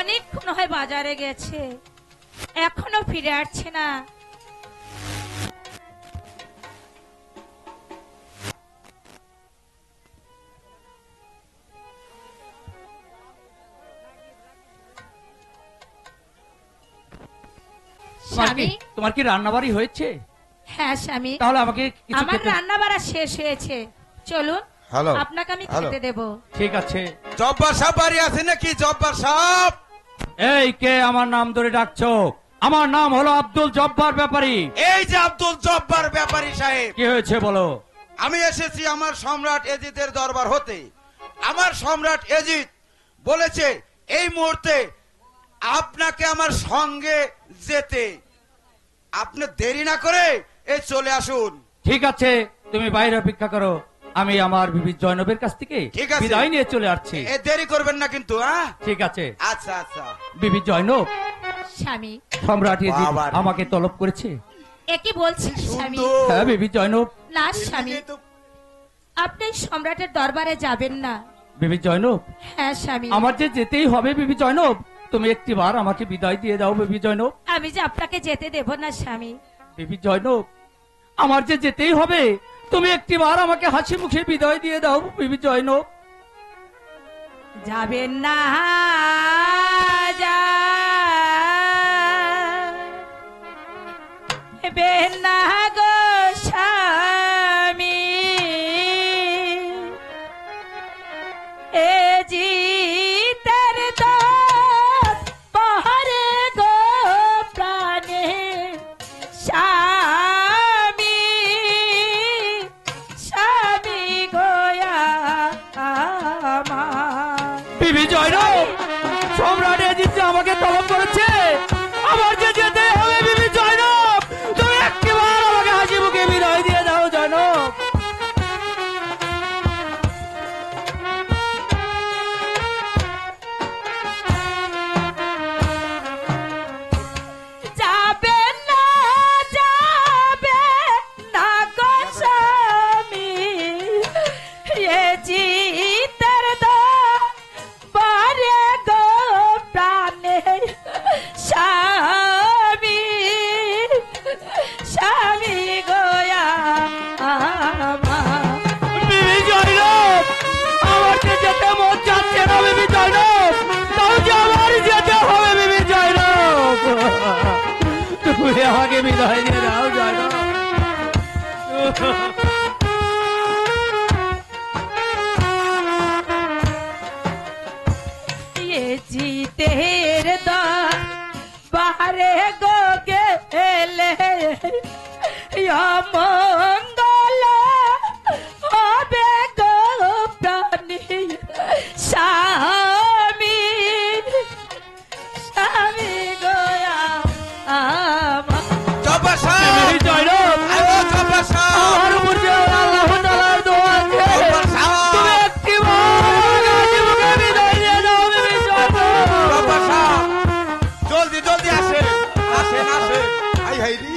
অনেকক্ষণ হয় বাজারে গেছে, এখনো ফিরে আসছে না। স্বামী, তোমার কি রান্না বাড়ি হয়েছে? হ্যাঁ স্বামী, তাহলে আমাকে কিছু আমার খেতে- রান্না বাড়া শেষ হয়েছে, চলুন হ্যালো, আপনাকে আমি হ্যালো। খেতে দেব। ঠিক আছে। জব্বার সাহেব বাড়ি আছে নাকি? জব্বার সাহেব, এই কে আমার নাম ধরে ডাকছো? আমার নাম হলো আব্দুল জব্বার ব্যাপারী। এই যে আব্দুল জব্বার ব্যাপারী সাহেব, কি হয়েছে বলো? আমি এসেছি আমার সম্রাট এজিদের দরবার হতে। আমার সম্রাট এজিদ বলেছে এই মুহূর্তে আপনাকে আমার সঙ্গে যেতে। আপনি দেরি না করে এই চলে আসুন। ঠিক আছে, তুমি বাইরে অপেক্ষা করো, আমি আমার বিবি জয়নবের কাছ থেকে ঠিক আছে। বিদায় নিয়ে চলে আসছি। এ দেরি করবেন না কিন্তু, হ্যাঁ? ঠিক আছে। আচ্ছা আচ্ছা। বিবি জয়নব, স্বামী, সম্রাট এজিদ বাবা রে। আমাকে তলব করেছে। এ কি বলছেন স্বামী? সুন্দর। হ্যাঁ বিবি জয়নব। না স্বামী, আপনি সম্রাটের দরবারে যাবেন না। বিবি জয়নব, হ্যাঁ স্বামী, আমার যে যেতেই হবে বিবি জয়নব, তুমি একটিবার আমাকে বিদায় দিয়ে দাও বিবি জয়নব। আমি যে আপনাকে যেতে দেব না স্বামী। বিবি জয়নব, আমার যে যেতেই হবে, তুমি একটিবার আমাকে হাসি মুখে বিদায় দিয়ে দাও বিবি জয়নব। যাবেন না যাবেন না গো স্বামী, এ জিতের দরবারে গো প্রাণে স্বামী, স্বামী গোয়া আমার। বিবি জয়নব, সম্রাট এজিদ যে আমাকে তলব করেছে, আমার যে যেতে হবে বিবি জয়নব, তুমি একটিবার আমাকে হাসি মুখে বিদায় দিয়ে দাও জয়নব। যাবে না যাবে না গো স্বামী, এ জিতের দরবারে গো প্রাণে স্বামী, স্বামী গোয়া আমার। বিবি জয়নব, আমার যে যেতে মন চাচ্ছে না বিবি জয়নব, তাও যে আমার যেতে হবে বিবি জয়নব, তুমি আমাকে বিদায় দিয়ে দাও জয়নব। এ জিতের দরবারে গো গেলে অমঙ্গল হবে গো প্রাণী স্বামী, স্বামী গোয়া আমার। জব্বার সাহেব, বিবি জয়নব, আরে জব্বার সাহেব, আমার উপর যে আল্লাহ তাআলার দোয়া আছে, জব্বার সাহেব, তুমি একটিবার হাসি মুখে বিদায় দিয়ে দাও বিবি জয়নব। জব্বার সাহেব, জলদি জলদি আসেন, আসেন আসেন। হাই হাই রি,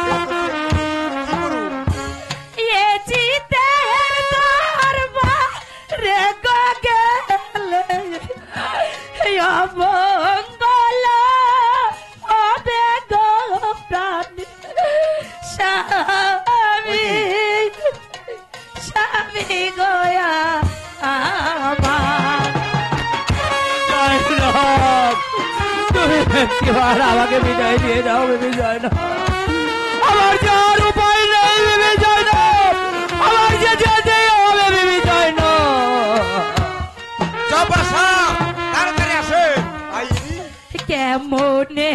কি করু? এ জিতের দরবারে গো গেলে অমঙ্গল হবে গো প্রাণী স্বামী, স্বামী গোয়া আমার। জয়নব, তুমি একটিবার আমাকে বিদায় দিয়ে দাও বিবি জয়নব, আমার যে আর উপায় নেই বিবি জয়নব, আমার যে যেতে হবে বিবি জয়নব। জব্বার সাহেব, তাড়াতাড়ি আসেন। হাই রি, কেমনে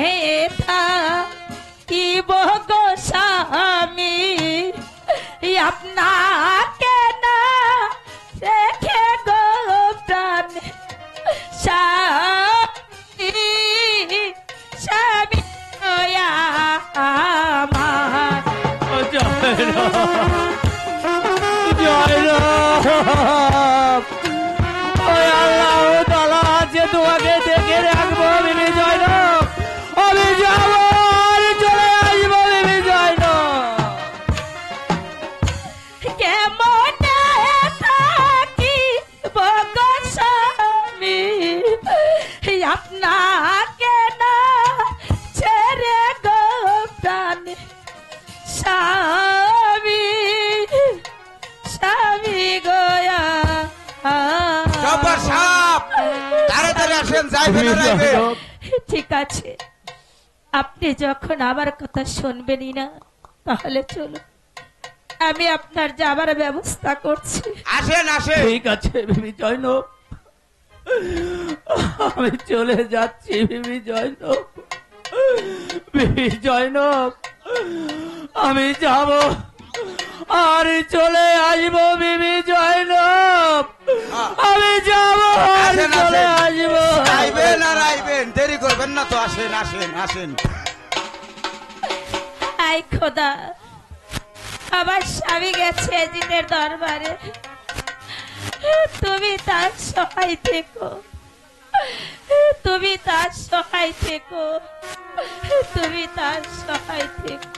থাকিব গো স্বামী, আপনাকে না রেখে গো প্রাণে স্বামী, স্বামী গোয়া আমার। ও জয়নব, জয়নব, ওই আল্লাহ তাআলা আছে তোমাকে দেখে রাখবো বিবি জয়নব, আমি যাবো আর চলে আসবো বিবি জয়নব। কেমন আসেন, যাইবেন তুমি আর আইবেন। জয়নব, ঠিক আছে, আপনি যখন আমার কথা শুনবেনই না, তাহলে চলুন, আমি আপনার যাবার ব্যবস্থা করছি। আসেন আসেন। ঠিক আছে বিবি জয়নব, আমি চলে যাচ্ছি বিবি জয়নব। বিবি জয়নব, আমি যাব আর চলে আসবো বিবি জয়নব, আমি যাব আর আসেন চলে আসেন, আসবো। আইবেন আর আইবেন, দেরি করবেন না তো। আসেন আসেন আসেন। আই খোদা, আমার স্বামী গেছে এজিদের দরবারে, তুমি তার সহায় থেকো, তুমি তার সহায় থেকো, তুমি তার সহায় থেকো।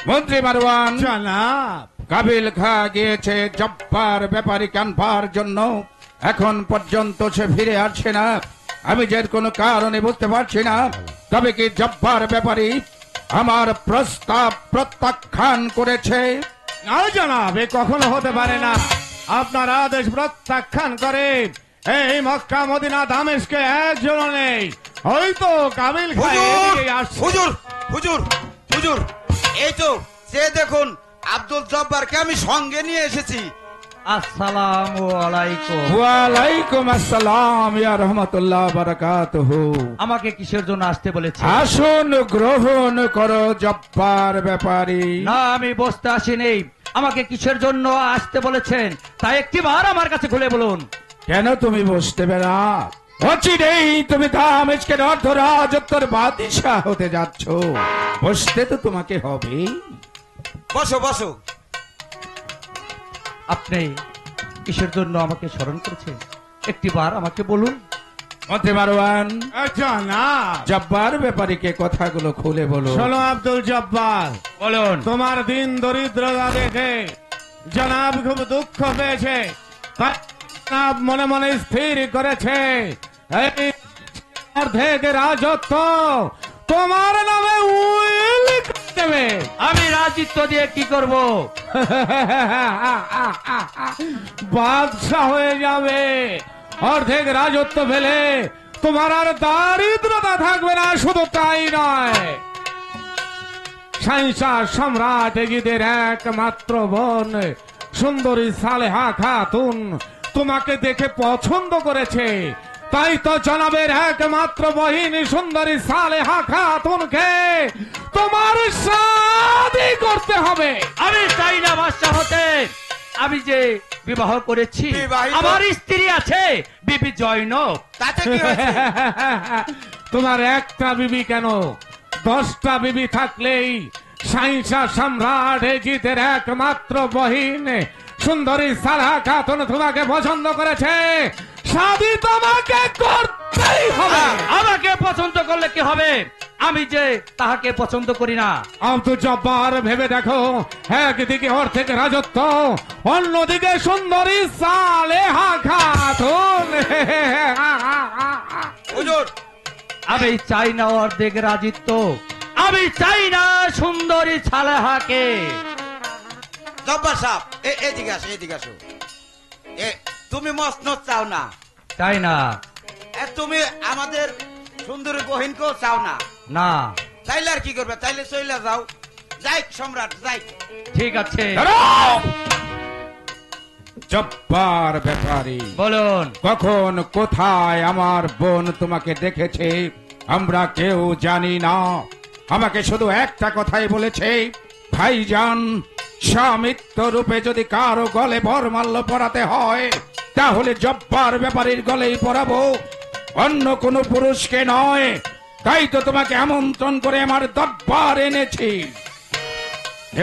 মন্ত্রী মারওয়ান, জনাব, কাবিল খা গিয়েছে জব্বার ব্যাপারীকে আনবার জন্য, এখন পর্যন্ত সে ফিরে আসছে না। আমি যে কোনো কারণে বুঝতে পারছি না, তবে কি জব্বার ব্যাপারী আমার প্রস্তাব প্রত্যাখ্যান করেছে? না জনাব, এ কখনো হতে পারে না। আপনার আদেশ প্রত্যাখ্যান করে এই মক্কা মদিনা দামেস্কে একজনও নেই। হয়তো কাবিল খান হুজুর এদিকেই আসছে। হুজুর হুজুর হুজুর, এই তো সে দেখুন, আব্দুল জব্বারকে আমি সঙ্গে নিয়ে এসেছি। আসসালামু আলাইকুম। ওয়ালাইকুম আসসালাম ইয়া রহমতুল্লাহ বারাকাতুহু। আমাকে কিসের জন্য আসতে বলেছে? আসন গ্রহণ করো জব্বার ব্যাপারী। না, আমি বসতে আসিনি। আমাকে কিসের জন্য আসতে বলেছেন তাই একটিবার আমার কাছে খুলে বলুন। কেন তুমি বসতে বেড়া? অচিরেই তুমি দামেস্কের অর্ধরাজত্বের বাদশাহ হতে যাচ্ছ, বসতে তো তোমাকে হবে। বসো বসো। আপনি কিসের জন্য আমাকে স্মরণ করেছেন একটিবার আমাকে বলুন। মন্ত্রী মারওয়ান, জনাব, জব্বার ব্যাপারীকে কথাগুলো খুলে বলো। শোনো আব্দুল জব্বার, বলুন। তোমার দিন দরিদ্রতা দেখে জনাব খুব দুঃখ পেয়েছে। তাই জনাব মনে মনে স্থির করেছে এই অর্ধেক রাজত্ব তোমার নামে উইল করে দেবে। আমি রাজত্ব দিয়ে কি করব? বাদশাহ হয়ে যাবে। অর্ধেক রাজত্ব পেলে তোমার আর দারিদ্রতা থাকবে না। শুধু তাই নয়, শাহিনশাহ সম্রাট এজিদের একমাত্র বোন সুন্দরী সালেহা খাতুন তোমাকে দেখে পছন্দ করেছে। তাই তো জনাবের একমাত্র বহিন সুন্দরী সালেহা খাতুনকে তোমার শাদী করতে হবে। আমি চাই না বাদশা হতে। আমি যে বিবাহ করেছি, বিবাহিত? আমার স্ত্রী আছে বিবি জয়নব। তাতে কি হয়েছে? তোমার একটা বিবি কেন, 10টা বিবি থাকলেই শাহিনশাহ সম্রাট এজিদের একমাত্র বহিন সুন্দরী সালেহা খাতুন তোমাকে পছন্দ করেছে। শাদী তোমাকে করতেই হবে। আমাকে পছন্দ করলে কি হবে? আমি যে তাহাকে পছন্দ করি না। আব্দুল জব্বার, ভেবে দেখো, একদিকে অর্ধেক রাজত্ব, অন্যদিকে সুন্দরী সালেহা খাতুন। হুজুর, আমি চাই না অর্ধেক রাজিত্ব, আমি চাই না সুন্দরী সালেহাকে। জব্বার সাহেব, এদিকে আসো, এদিকে আসো। তুমি মসনদ চাও না, চাই না। তুমি আমাদের সুন্দরী বহিনকেও চাও না। না, তাইলে আর কি করবে? তাইলে চইলা যাও। যাই সম্রাট, যাই। ঠিক আছে, দাঁড়াও! জব্বার ব্যাপারী, বলুন। কখন কোথায় আমার বোন তোমাকে দেখেছে আমরা কেউ জানি না। আমাকে শুধু একটা কথাই বলেছে, ভাইজান, স্বামিত্ব রূপে যদি কারো গলে বরমাল্য পরাতে হয় তাহলে জব্বার ব্যাপারীর গলেই পরাবো, অন্য কোনো পুরুষকে নয়। তাই তো তোমাকে আমন্ত্রণ করে আমার দরবার এনেছি।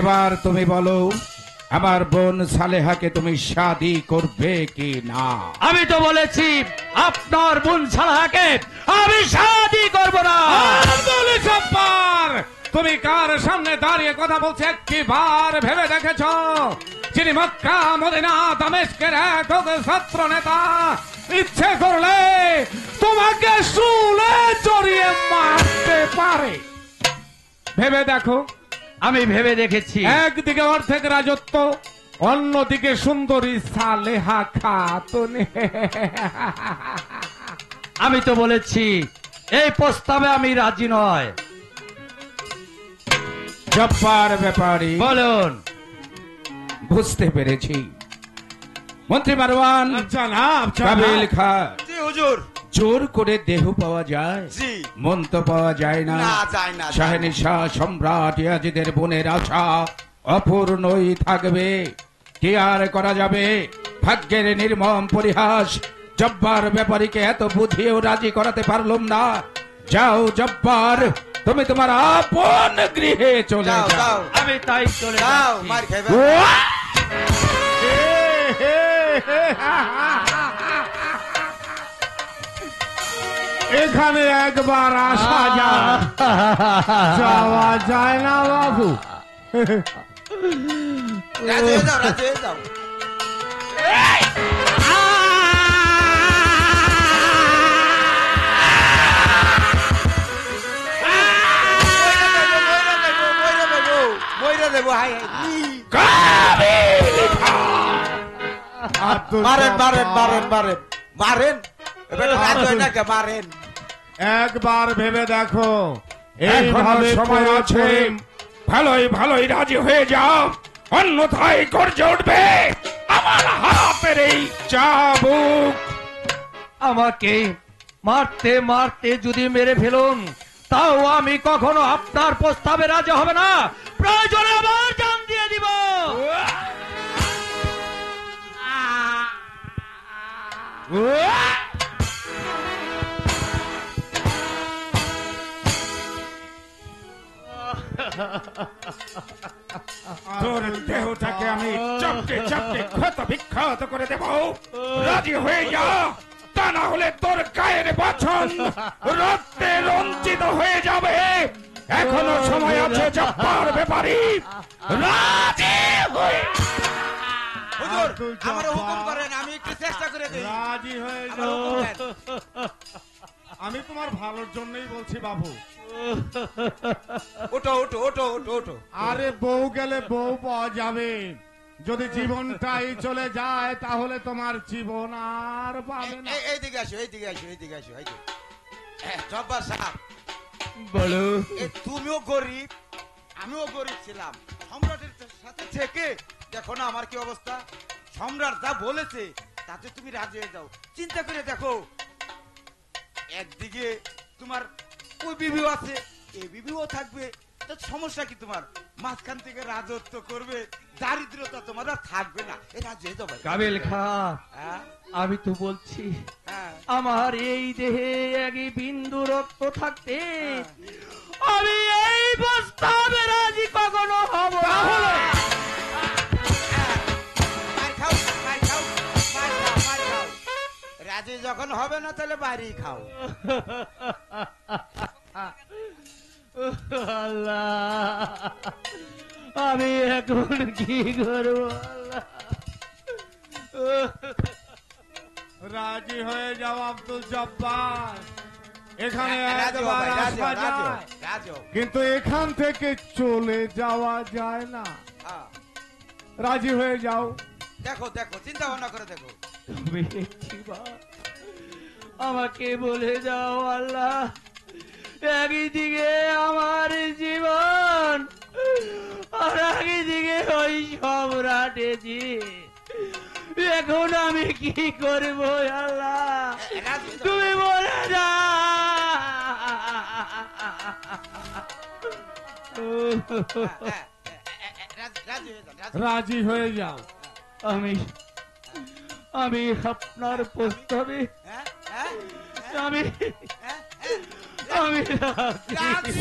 এবার তুমি বলো, আমার বোন সালেহাকে তুমি শাদী করবে কি না? আমি তো বলেছি আপনার বোন সালেহাকে আমি শাদী করব না। আব্দুল জব্বার, তুমি কার সামনে দাঁড়িয়ে কথা বলছো একটিবার ভেবে দেখেছ? যিনি মক্কা মদিনা দামেস্কের একক ছাত্র নেতা, ইচ্ছে করলে তোমাকে শুলে চড়িয়ে মারতে পারে। ভেবে দেখো, আমি ভেবে দেখেছি। একদিকে অর্ধেক রাজত্ব, অন্যদিকে সুন্দরী সালেহা খাতুন। আমি তো বলেছি এই প্রস্তাবে আমি রাজি নয়। জব্বার ব্যাপারী, বলুন। বুঝতে পেরেছি। মন্ত্রী মারওয়ান, জনাব কাবিল খা, জি হুজুর। জোর করে দেহ পাওয়া যায়, জি। মন তো পাওয়া যায় না। না, যায় না, যায় না। শাহনিশাহ সম্রাট ইয়াজিদের বোনের আশা অপূর্ণই থাকবে। কি আর করা যাবে? ভাগ্যের নির্মম পরিহাস। জব্বার ব্যাপারীকে এত বুঝিয়েও রাজি করাতে পারলাম না। যাও জব্বার, তুমি তোমার আপন গৃহে চলে যাও যাও। যাও আমি তাই চলে যাও, যাচ্ছি। মার খাইবে। এখানে একবার আসা যায়, যাওয়া যায় না বাবু। রাজি হয়ে যাও, রাজি হয়ে যাও। মইরা দেবো, হাই হাই। মারেন মারেন মারেন মারেন মারেন, এবার রাজি হয় না কে? মারেন। একবার ভেবে দেখো, এখনো এইভাবে সময় আছে। ভালোই ভালোই রাজি হয়ে যাও, অন্যথায় গর্জে উঠবে আমার হাতের এই চাবুক। আমাকে মারতে মারতে যদি মেরে ফেলুন, তাও আমি কখনো আপনার প্রস্তাবে রাজি হবে না। প্রয়োজনে আবার জান দিয়ে দিব। তোর দেহটাকে আমি চাপকে চাপকে ক্ষত বিক্ষত করে দেব। রাজি হয়ে যা, তা না হলে তোর গায়ের বাছন রক্তে রঞ্জিত হয়ে যাবে। এখনো সময় আছে জব্বার ব্যাপারী, রাজি হয়ে হুজুর, আব্দুল আমার জব্বার। হুকুম করেন, আমি একটু চেষ্টা করে দিই। রাজি হয়ে আমার যাও। হুকুম দেন। আমি তোমার ভালোর জন্যই বলছি বাবু। ওঠো ওঠো ওঠো ওঠো ওঠো। আরে বউ গেলে বউ পাওয়া যাবে, যদি জীবনটাই চলে যায় তাহলে তোমার জীবন আর পাবে না। এইদিকে আসো, এইদিকে আসো, এইদিকে আসো, এই যে। জব্বার সাহেব, বলো। তুমিও গরিব, আমিও গরিব ছিলাম। সম্রাটের সাথে থেকে দেখো না আমার কি অবস্থা। সম্রাট যা বলেছে তাতে তুমি রাজি হয়ে যাও। চিন্তা করে দেখো, একদিকে তোমার ওই বিবিও আছে, এই বিবিও থাকবে, তো সমস্যা কি তোমার? মাঝখান থেকে রাজত্ব করবে, দারিদ্রতা তোমার আর থাকবে না। এই রাজি হয়ে যাও ভাই। কাবিল খা, হ্যাঁ আমি তো বলছি হ্যাঁ আমার এই দেহে এক বিন্দু রক্ত থাকতে আমি এই প্রস্তাবে রাজি কখনো হব না। মার খাও, মার খাও, মার খাও, মার খাও। রাজি যখন হবে না তাহলে বাড়ি খাও। আল্লাহ, আমি এখন কি করব আল্লাহ? রাজি হয়ে যাও আব্দুল জব্বার, এখানে রাজি হও একবার ভাই, রাজি হও, আসা রাজি হও, যায়, রাজি হও। কিন্তু এখান থেকে চলে যাওয়া যায় না। হ্যাঁ, রাজি হয়ে যাও। দেখো দেখো, চিন্তা ভাবনা করে দেখো। তুমি একটিবার আমাকে বলে দাও আল্লাহ, একদিকে আমার জীবন আর একদিকে ওই সম্রাটেজি, এখন আমি কি করব আল্লাহ? রাজি হয়ে যাও। তুমি বলে দাও। হ্যাঁ, রাজি হয়ে যাও, রাজি। রাজি হয়ে যাও। আমি আমি আপনার প্রস্তাবে হ্যাঁ, হ্যাঁ, আমি হ্যাঁ, হ্যাঁ। আমি রাজি।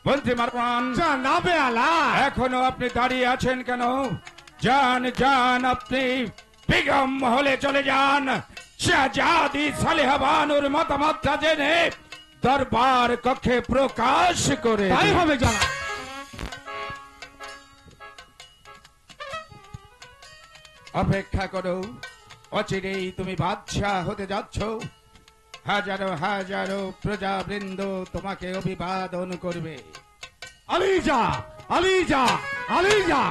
মন্ত্রী মারওয়ান, জানাবে আলা, এখনো আপনি দাঁড়িয়ে আছেন কেন? যান যান, আপনি বেগম মহলে চলে যান। শাহজাদি সালেহা বানুর মতামতটা জেনে দরবার কক্ষে প্রকাশ করে তাই দিই। হবে জনাব। অপেক্ষা করো, অচিরেই তুমি বাদশাহ হতে যাচ্ছ। হাজারো হাজারো প্রজাবৃন্দ তোমাকে অভিবাদন করবে। আলিজা, আলিজা, আলিজা,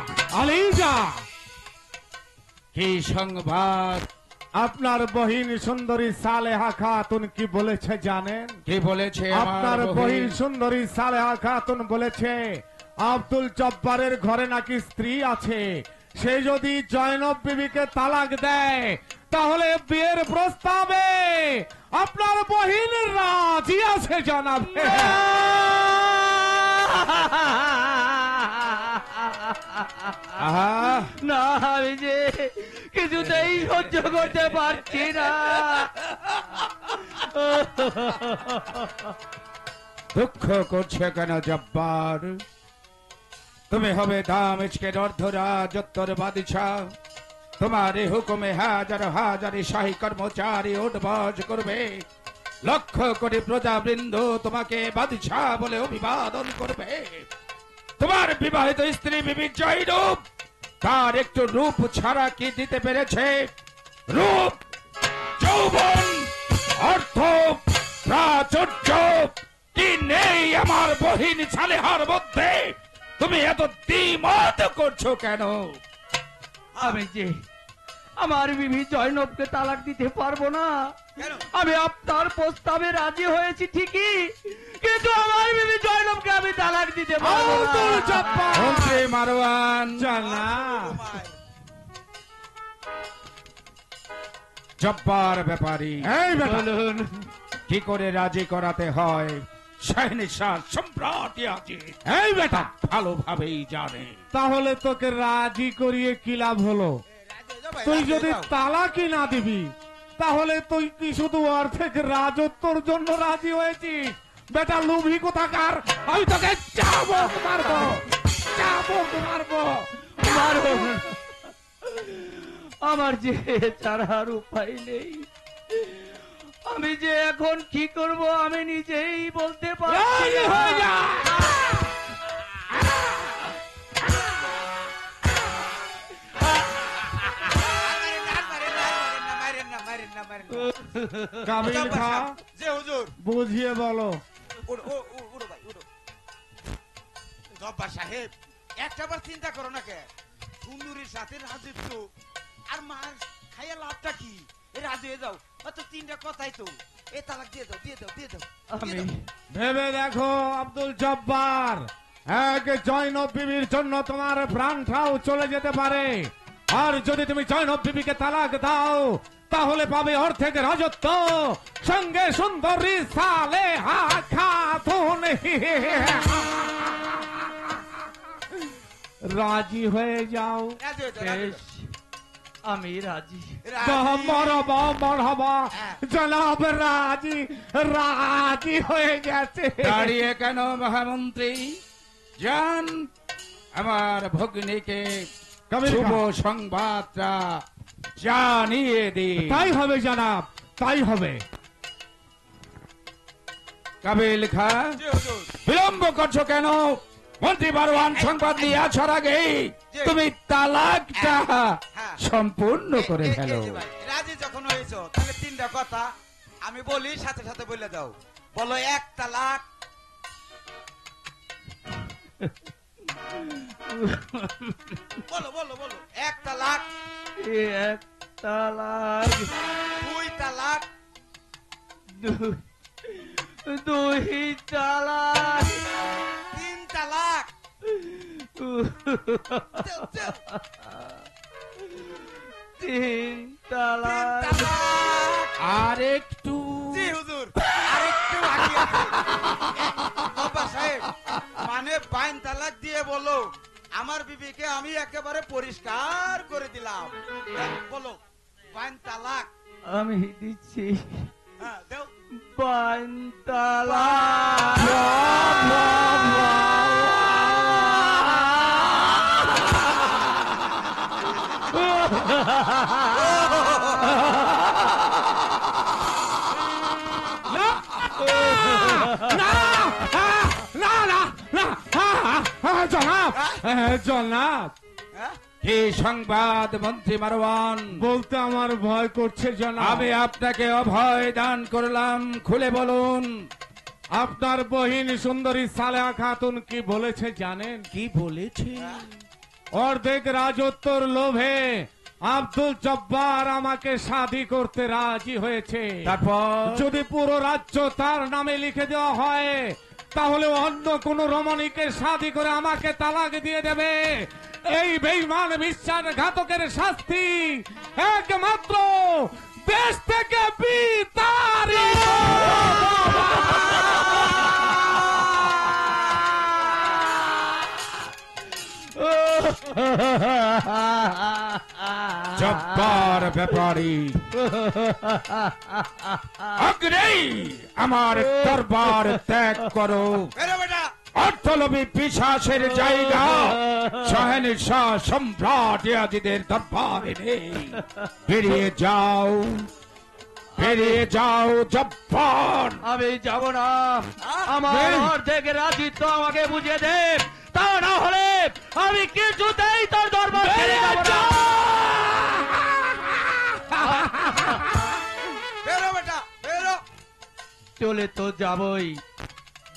আলিজা। কি সংবাদ? আপনার বহিন সুন্দরী সালেহা খাতুন কি বলেছে জানেন? কি বলেছে আপনার বহিন সুন্দরী সালেহা খাতুন বলেছে আব্দুল জব্বারের ঘরে নাকি স্ত্রী আছে, সে যদি জয়নব বিবিকে তালাক দেয় তাহলে বিয়ের প্রস্তাবে আপনার বহিন রাজি আছে জনাব। আহা, না, আমি যে কিছুতেই সহ্য করতে পারছি না। দুঃখ করছে কেন জব্বার? তুমি হবে দামেস্কের অর্ধরাজত্বর বাদশাহ। তোমার এই হুকুমে হাজার হাজার শাহী কর্মচারী উঠবাস করবে। লক্ষ কোটি প্রজাবৃন্দ তোমাকে বাদশাহ বলে অভিবাদন করবে। তোমার বিবাহিত স্ত্রী বিবি জয়রূপ তার একটু রূপ ছাড়া কি দিতে পেরেছে? রূপ, যৌবন, অর্থ, প্রাচুর্য কি নেই আমার বহিন সালেহার মধ্যে? তুমি এত দ্বিমত করছো কেন? আমি যে আমার বিবি জয়নবকে তালাক দিতে পারবো না। কেন? আমি আপনার প্রস্তাবে রাজি হয়েছি ঠিকই, কিন্তু আমার বিবি জয়নবকে আমি তালাক দিতে পারবো আব্দুল না। জব্বার। মন্ত্রী মারওয়ান, জনাব, জব্বার ব্যাপারী, এই বেটা, বলুন। কি করে রাজি করাতে হয় শাহনিশাহ সম্রাট ইয়াজিদ এই বেটা, ভালোভাবেই জানে। তাহলে তোকে রাজি করিয়ে কি লাভ হলো? তুই যদি তালাকি না দিবি তাহলে তুই কি শুধু অর্ধেক রাজত্বর জন্য রাজি হয়েছিস? বেটা লুভি কোথাকার, আমি তোকে চাবুক মারবো, চাবুক মারবো। মারো। আমার যে ছাড়ার উপায় নেই। আমি যে এখন কি করব আমি নিজেই বলতে পারছি রাজি না। হয়ে যা। কাবিল খা, যে হুজুর, বুঝিয়ে বলো। উড়ো ভাই, উড়ো। জব্বার সাহেব, একটা বার চিন্তা করো না কে? সুন্দরীর সাথে রাজত্ব আর মার খাইয়া লাভটা কি? এ রাজি হয়ে যাও, অত তিনটা কথাই তো। এ তালাক দিয়ে দাও, দিয়ে দাও, দিয়ে দাও। আমি ভেবে দেখো আব্দুল জব্বার, এক জয়নব বিবির জন্য তোমার প্রাণটাও চলে যেতে পারে। আর যদি তুমি জয়নব বিবিকে তালাক দাও তাহলে পাবে অর্ধেক রাজত্ব, সঙ্গে সুন্দরী সালেহা খাতুন। রাজি হয়ে যাও। রাজি হয়ে যাও, রাজি হয়ে বেশ, আমি রাজি। যাও। মরবা মরহবা, জনাব রাজি, রাজি হয়ে গেছে। দাঁড়িয়ে কেন মহামন্ত্রী? যান আমার ভগ্নীকে কাবিল শুভ খা, সংবাদটা জানিয়ে দিন। তাই হবে জনাব, তাই হবে। কাবিল খা, যে হুজুর, বিলম্ব করছো কেন? মন্ত্রী বারওয়ান সংবাদ নিয়ে আসার আগেই তুমি তালাকটা হ্যাঁ। সম্পূর্ণ করে এ- এ- ফেলো। এই যে ভাই, রাজি যখন হয়েছো তাহলে তিনটা কথা আমি বলি, সাথে সাথে বলে দাও। বলো, এক তালাক, বলো বলো বলো, এক তালাক, এক তালাক, দুই তালাক, দুই তালাক, তিন তালাক। দেও, দেও। তিন তিন তালাক। তালাক। আর একটু জি হুজুর, আরেকটু বাকি আছে। বাবা সাহেব, মানে বাইন তালাক দিয়ে বলো আমার বিবিকে আমি একেবারে পরিষ্কার করে দিলাম। বলো, বাইন তালাক। আমি দিচ্ছি হ্যাঁ, দেও। বাইন তালাক। জনাব, হ্যাঁ? জনাব, হ্যাঁ? কি সংবাদ মন্ত্রী মারওয়ান? বলতে আমার ভয় করছে জনাব। আমি আপনাকে অভয় দান করলাম, খুলে বলুন। আপনার বহিন সুন্দরী সালেহা খাতুন কি বলেছে জানেন? কি বলেছে? অর্ধেক রাজত্বর লোভে আব্দুল জব্বার আমাকে শাদী করতে রাজি হয়েছে। তারপর? যদি পুরো রাজ্য তার নামে লিখে দেওয়া হয় তাহলে অন্য কোন রমণীকে শাদী করে আমাকে তালাক দিয়ে দেবে। এই বেঈমান বিশ্বাসঘাতকের শাস্তি একমাত্র দেশ থেকে বিতাড়িত। জব্বার ব্যাপারী, অগ্রেই আমার দরবার ত্যাগ করো। বেরো বেটা। অর্থলোভী পিশাচের জায়গা শাহেনশাহ সম্রাট ইয়াজিদের দরবারে নেই। বেরিয়ে যাও, বেরিয়ে যাও জব্বার। আমি যাব না। আমার অর্ধেক রাজিত্ব আমাকে বুঝিয়ে দে, তা না হলে আমি কিছুতেই তোর দরবার ছেড়ে যাব না। বেরো বেটা, বেরো। চলে তো যাবই,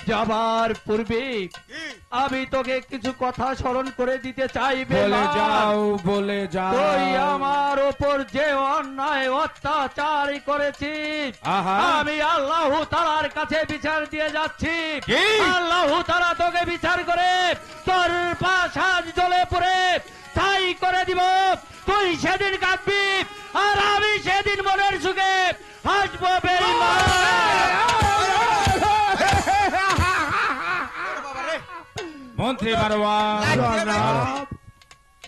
যাবার পূর্বে কি? আমি তোকে কিছু কথা স্মরণ করে দিতে চাই। বলে বেলাল। যাও, বলে যাও। তুই আমার ওপর যে অন্যায় অত্যাচার করেছিস, আহা। আমি আল্লাহ তাআলার কাছে বিচার দিয়ে যাচ্ছি। কি? আল্লাহ তাআলা তোকে বিচার করে তোর পাশান জ্বলে পড়ে ছাই করে দিব। তুই সেদিন কাঁদবি আর আমি সেদিন মনের সুখে হাসবো। বেঈমান। বেরো বাবা রে। মন্ত্রী মারওয়ান, লাগছে বেরো। জনাব,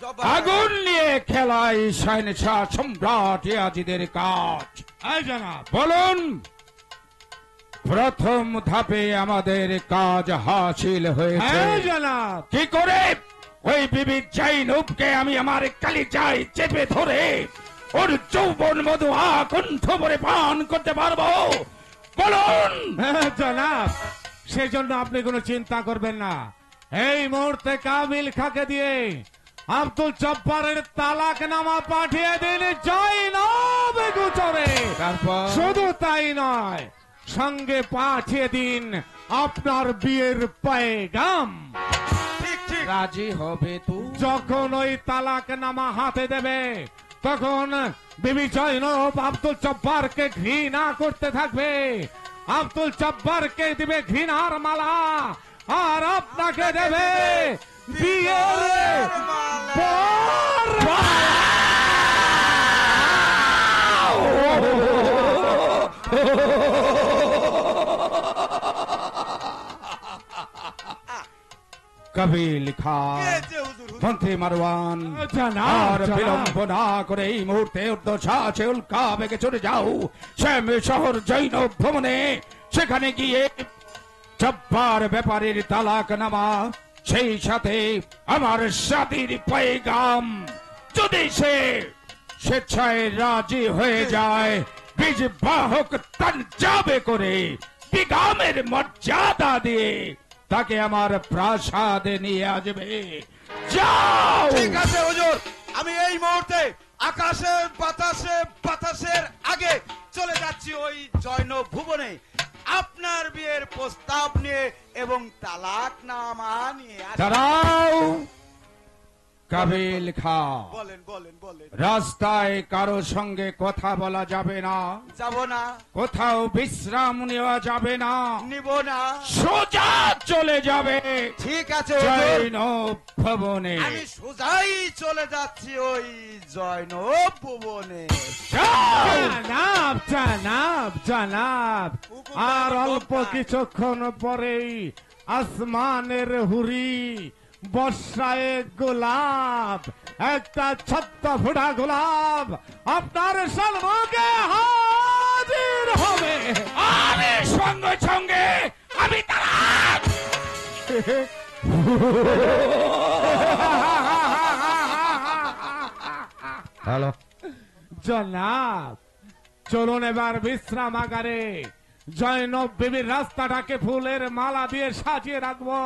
জব্বার। আগুন নিয়ে খেলায় শাহেনশাহ সম্রাট ইয়াজিদের কাজ। এই জনাব, বলুন, প্রথম ধাপে আমাদের কাজ হাসিল হয়েছে। এই জনাব, কি করে ওই বিবি জাইনবকে আমি আমার কালিজায় চেপে ধরে ওর যৌবন মধু আকণ্ঠ ভরে পান করতে পারবো? বলুন। জনাব, সেজন্য আপনি কোনো চিন্তা করবেন না। এই মুহূর্তে কামিল খাকে দিয়ে আব্দুল জব্বারের তালাক নামা পাঠিয়ে দিন জয়নব গোচরে। তারপর? শুধু তাই নয়, সঙ্গে পাঠিয়ে দিন আপনার বিয়ের পয়গাম। ঠিক ঠিক। রাজি হবে তুই? যখন ওই তালাক নামা হাতে দেবে তখন বিবি জয়নব আব্দুল জব্বারকে ঘৃণা করতে থাকবে। আব্দুল জব্বারকে দিবে ঘৃণার মালা আর আপনাকে দেবে বিয়ের বর। কবিল খা, কে যে হুজুর, হুজুর। মন্ত্রী মারওয়ান, জনাব, আর জনাব। বিলম্ব না করে এই মুহূর্তে উর্দশা আছে উল্কা বেগে চলে যাও শ্যাম শহর জৈনব ভ্রমণে। সেখানে গিয়ে জব্বার ব্যাপারীর তালাক নামা, সেই সাথে আমার শাদীর পয়গাম, যদি সে স্বেচ্ছায় রাজি হয়ে যায়, বীজ বাহক তান যাবে করে বিগামের মর্যাদা দিয়ে তাকে আমার প্রাসাদে নিয়ে আসবে। যাও। ঠিক আছে হুজুর, আমি এই মুহূর্তে আকাশে বাতাসে বাতাসের আগে চলে যাচ্ছি ওই জৈনব ভুবনে আপনার বিয়ের প্রস্তাব নিয়ে এবং তালাক নামা নিয়ে। দাঁড়াও কাবিল খা, বলেন বলেন বলেন। রাস্তায় কারো সঙ্গে কথা বলা যাবে না, যাব না, কোথাও বিশ্রাম নেওয়া যাবে না, নিব না। সোজা চলে যাবে ঠিক আছে হুজুর, জৈনব ভবনে। আমি সোজাই চলে যাচ্ছি ওই জৈনব ভুবনে। যাও। জনাব, জনাব, জনাব, আর অল্প কিছুক্ষণ পরেই আসমানের হুরি বর্ষায় গোলাপ, একটা ছত্র ফোটা গোলাপ আপনার সম্মুখে হাজির হবে। আরে সঙ্গে সঙ্গে আমি তালাক। হ্যালো জনাব, চলুন এবার বিশ্রামাগারে। জয়নব বিবির রাস্তাটাকে ফুলের মালা দিয়ে সাজিয়ে রাখবো।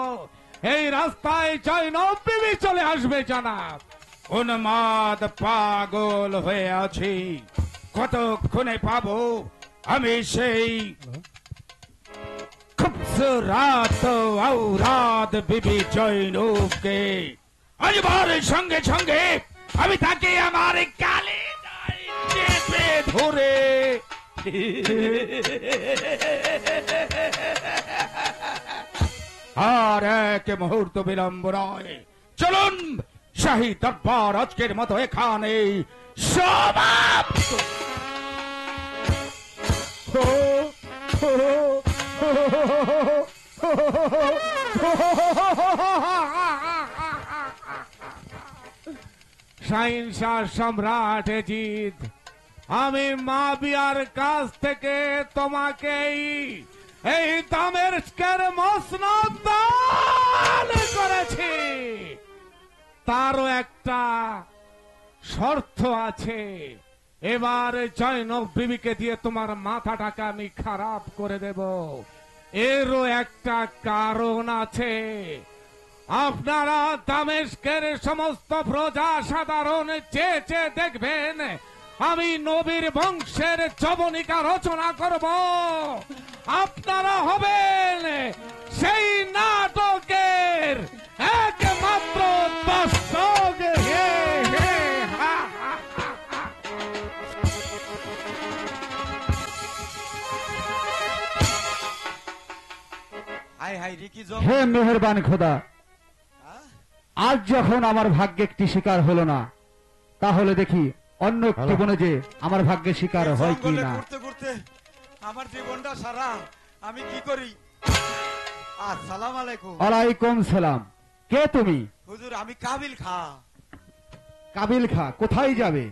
এই রাস্তায় জয়নব বিবি চলে আসবে জনাব। উন্মাদ পাগল হয়ে আছি, কতক্ষণে পাবো আমি সেই খুবসুরাত আওরাত বিবি জয়নবকে? আজবার সঙ্গে সঙ্গে আমি তাকে আমার গালে চেপে ধরে আর এক মুহূর্ত বিলম্ব নয়, চলুন শাহী দরবার আজকের মতো এখানে সমাপ্ত। শাহিনশাহ সম্রাট এজিদ, আমি মাবিয়ার কাছ থেকে তোমাকে এই দামেস্কের মসনদ দান করেছি। তারও একটা শর্ত আছে, এবার জয়নব বিবিকে দিয়ে তোমার মাথাটাকে আমি খারাপ করে দেব। এরও একটা কারণ আছে, আপনারা দামেস্কের সমস্ত প্রজা সাধারণ চেয়ে চেয়ে দেখবেন আমি নবীর বংশের যবনিকা রচনা করব। আপনারা হবেন সেই নাটকের একমাত্র দর্শক। হে হে হা হা হা। হাই হাই রিকি জব হে মেহেরবান খোদা, হ্যাঁ? আজ যখন আমার ভাগ্যে একটি শিকার হলো না, তাহলে দেখি অন্য একটি বনে যে আমার ভাগ্যে শিকার হয় কি জঙ্গলে না। ঘুরতে ঘুরতে আমার জীবনটা সারা, আমি কি করি? আসসালামু আলাইকুম। ওয়ালাইকুম সালাম। কে তুমি? হুজুর আমি কাবিল খা। কাবিল খা, কোথায় যাবে?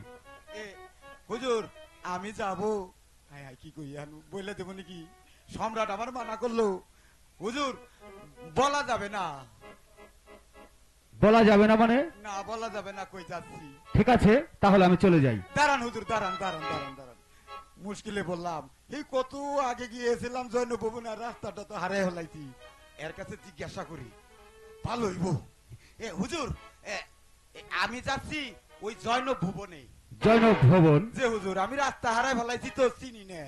এ, হুজুর আমি যাব। হাই হাই কি কই আনু বলে দেব নাকি? সম্রাট আমার মানা করলো। হুজুর বলা যাবে না। বলা যাবে না মানে? না বলা যাবে না, কই যাচ্ছি। ঠিক আছে, তাহলে আমি চলে যাই। দাঁড়ান হুজুর, দাঁড়ান দাঁড়ান দাঁড়ান দাঁড়ান। মুশকিলে বললাম, এই কত আগে গিয়েছিলাম জৈন ভবনের রাস্তাটা তো হারাই হলাইছি। এর কাছে জিজ্ঞাসা করি, ভালো হইব। এ হুজুর, আমি যাচ্ছি ওই জৈন ভুবনে। জৈনব ভবন? যে হুজুর আমি রাস্তা হারাই ফেলাইছি তো চিনি না।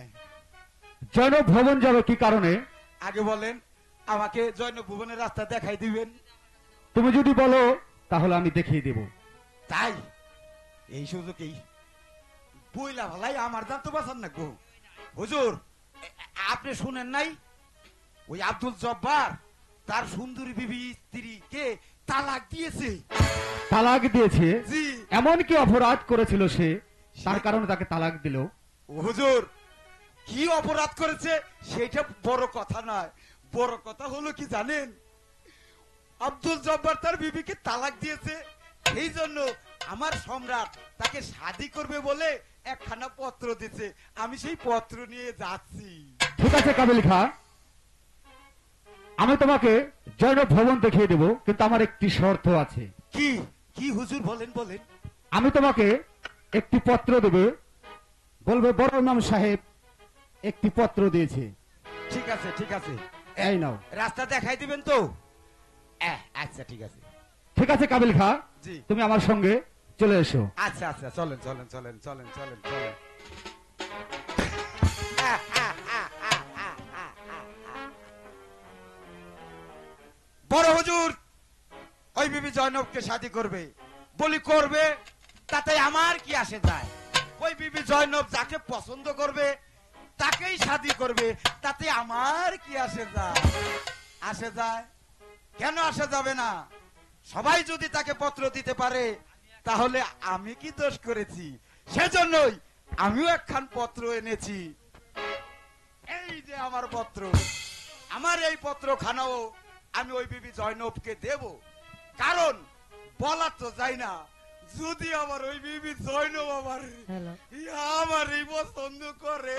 জৈনব ভবন যাবে কি কারণে? আগে বলেন, আমাকে জৈন ভুবনের রাস্তা দেখাই দিবেন। তুমি যদি বলো তাহলে আমি দেখিয়ে দেব। তাই এই সুযোগেই বইলা ভালাই আমার দাম তো বাঁচান না গো। হুজুর আপনি শুনেন নাই, ওই আব্দুল জব্বার তার সুন্দরী বিবি স্ত্রীকে তালাক দিয়েছে। তালাক দিয়েছে? জি। এমন কি অপরাধ করেছিল সে, তার কারণে তাকে তালাক দিল? হুজুর কি অপরাধ করেছে সেটা বড় কথা নয়, বড় কথা হলো কি জানেন, আব্দুল জব্বার তার বিবিকে তালাক দিয়েছে, সেই জন্য আমার সম্রাট তাকে শাদী করবে বলে একখানা পত্র দিয়েছে। আমি সেই পত্র নিয়ে যাচ্ছি। ঠিক আছে কাবিল খা, আমি তোমাকে জৈনব ভবন দেখিয়ে দেব, কিন্তু আমার একটি শর্ত আছে। কি কি হুজুর বলেন বলেন। আমি তোমাকে একটি পত্র দেবে, বলবে বড় ইমাম সাহেব একটি পত্র দিয়েছে, ঠিক আছে ঠিক আছে, এই নাও। রাস্তা দেখাই দিবেন তো? আচ্ছা ঠিক আছে। ঠিক আছে কাবিল খা, জি। তুমি আমার সঙ্গে চলে এসো। আচ্ছা আচ্ছা চলেন চলেন চলেন চলেন চলেন চলেন। বড় হুজুর ওই বিবি জয়নবকে শাদী করবে, বলি করবে, তাতে আমার কি আসে যায়? ওই বিবি জয়নব যাকে পছন্দ করবে তাকেই শাদী করবে, তাতে আমার কি আসে যায়? আসে যায় কেন? আসে যাবে না? সবাই যদি তাকে পত্র দিতে পারে তাহলে আমি কি দোষ করেছি? সেজন্যই আমিও একখান পত্র এনেছি। এই যে আমার পত্র, আমার এই পত্র খানাও আমি ওই বিবি জয়নবকে দেব, কারণ বলা তো যায় না, যদি আমার ওই বিবি জয়নব আমারই পছন্দ করে।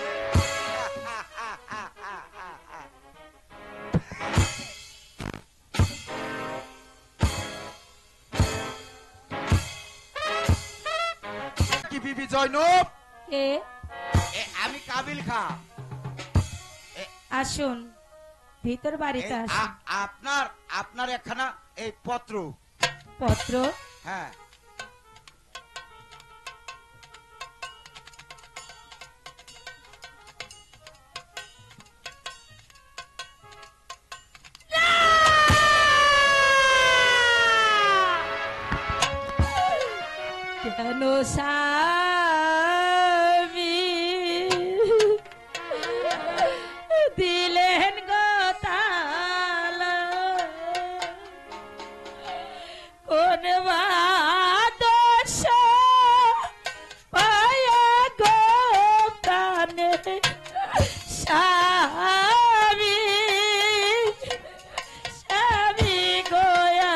কি বিবি জয়নব? কে? আমি কাবিল খা। আসুন। ভিতর বাড়িতে এই আসুন। আপনার আপনার একখানা এই পত্র। পত্র? হ্যাঁ, কেন স্বামী দিলেন গো তালা, কোন দোষ পায়া গো প্রাণে স্বামী, স্বামী গোয়া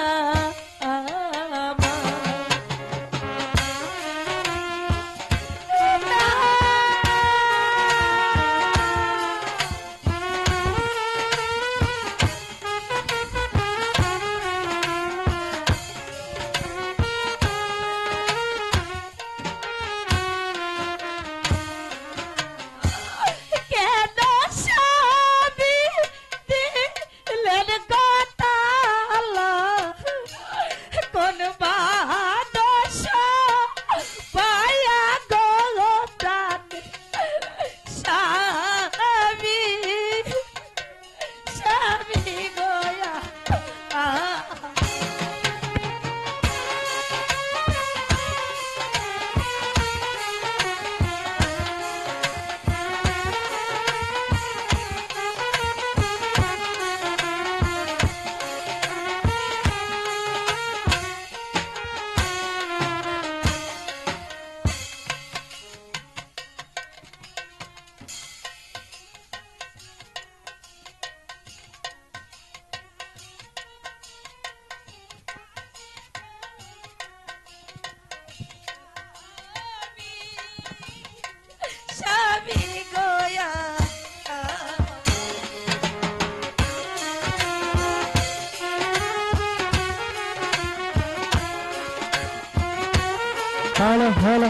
আমার। কেন স্বামী দিলেন গো তালা, কোন দোষ পায়া গো প্রাণে স্বামী, স্বামী গোয়া। স্বামী গোয়া। হ্যালো হ্যালো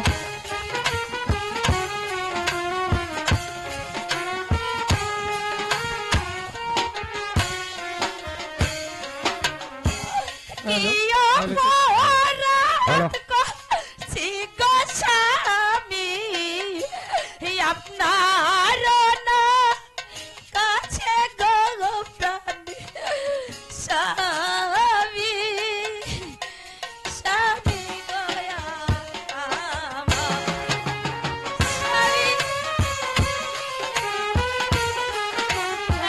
ইয়ো পরাত করছি গো স্বামী, আপনার না কাছে গো প্রাণে স্বামী, স্বামী গোয়া আমার। স্বামী,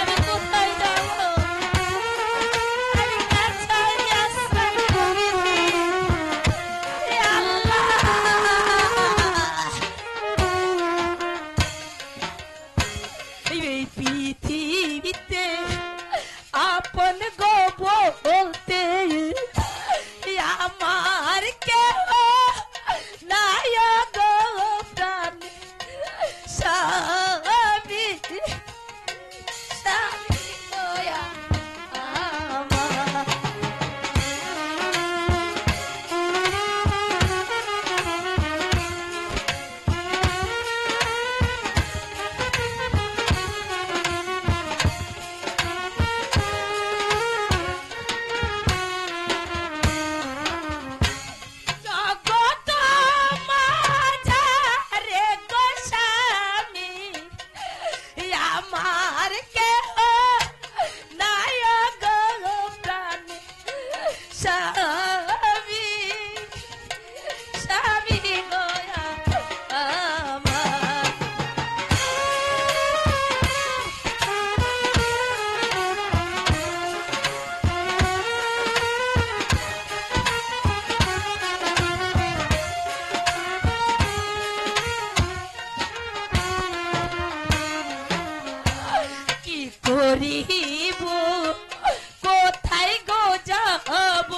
আমি কোথায় যাবো? আমি কাছাই আসছি। এ আল্লাহ, এই পৃথিবীতে আপন গো বলতে আমার কেহ নাই গো প্রাণে স্বামী, স্বামী গোয়া আমার। জগত মাঝারে গো স্বামী, আমার কেহ নাই গো প্রাণে স্বামী, স্বামী গোয়া আমার। কি করিব, কোথায় গো যাব,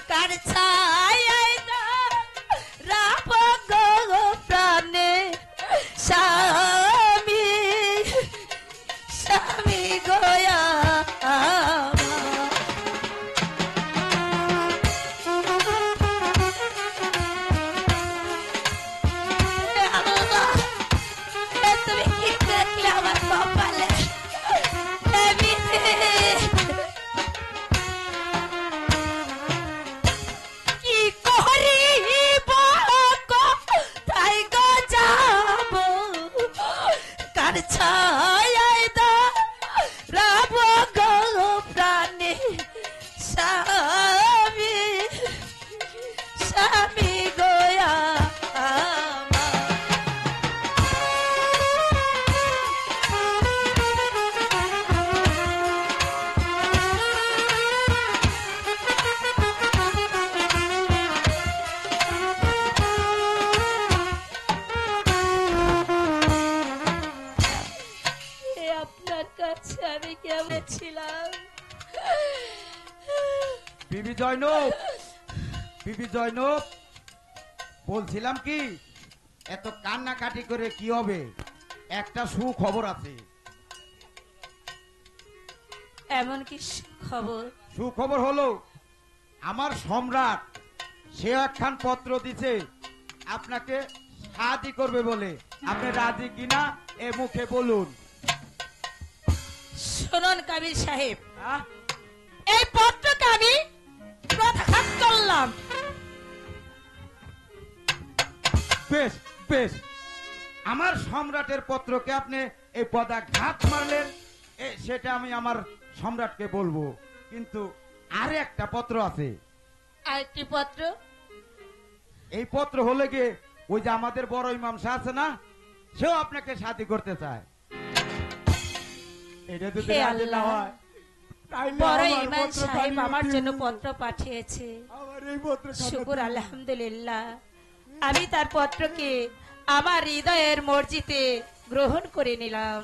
কার ছায়ায় না রাব গো প্রাণে স্বামী, স্বামী গোয়া আমার। আল্লাহ, তুমি কি দেখলে আমার কপালে? জয়নব, বিবি জয়নব, বলছিলাম কি, এত কান্নাকাটি করে কি হবে? একটা সুখবর আছে। এমন কি খবর? সুখবর হলো আমার সম্রাট সে একখান পত্র দিছে আপনাকে শাদি করবে বলে। আপনি রাজি কিনা এ মুখে বলুন। শুনুন কাবিল সাহেব, আহ, এই পত্রকে আমি প্রত্যাখ্যান করলাম। বেশ বেশ, আমার সম্রাটের পত্রকে আপনি এই পদাঘাত মারলেন, সেটা আমি আমার সম্রাটকে বলবো। কিন্তু আরে একটা পত্র আছে। আরেকটি পত্র? এই পত্র হলে গিয়ে ওই যে আমাদের বড় ইমাম সাহেব আছে না, সেও আপনাকে শাদি করতে চায়। এটা যদি হে রাজি না আল্লাহ, হয়, তাইলে বড় আমার ইমাম পত্র সাহেব বানিয়ে আমার দিন। জন্য পত্র পাঠিয়েছে। আমার এই পত্র শুকুর আলহামদুলিল্লাহ, আমি তার পত্রকে আমার হৃদয়ের মসজিদে গ্রহণ করে নিলাম।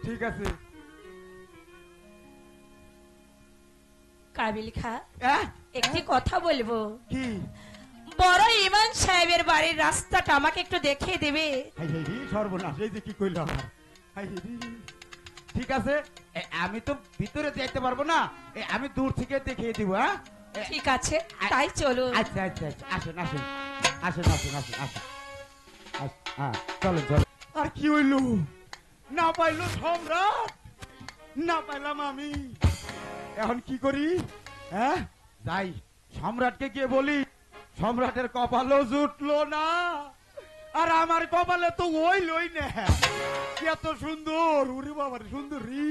ঠিক আছে। কাবিল খা, আহ, একটি কথা বলবো। কি? বড় ইমাম সাহেবের বাড়ির রাস্তাটা আমাকে একটু দেখিয়ে দেবে? হাই হাই রে, সর্বনাশ, এই যে কি কইল আমার। হাই হাই রে। ঠিক আছে, আমি তো ভিতরে দেখতে পারবো না, আমি দূর থেকে দেখিয়ে দিব। হ্যাঁ, ঠিক আছে, তাই চলুন। আচ্ছা আচ্ছা আচ্ছা, আসেন আসেন আসেন আসেন আসেন আসেন। হ্যাঁ, চলেন চলেন। আর কি হইল? না পাইলো সম্রাট, না পাইলাম আমি, এখন কি করি? হ্যাঁ, যাই সম্রাটকে গিয়ে বলি। সম্রাটের কপালও জুটলো না, আর আমার কপালে তো ওই লই না। এত সুন্দর, উরি বাবার সুন্দরী।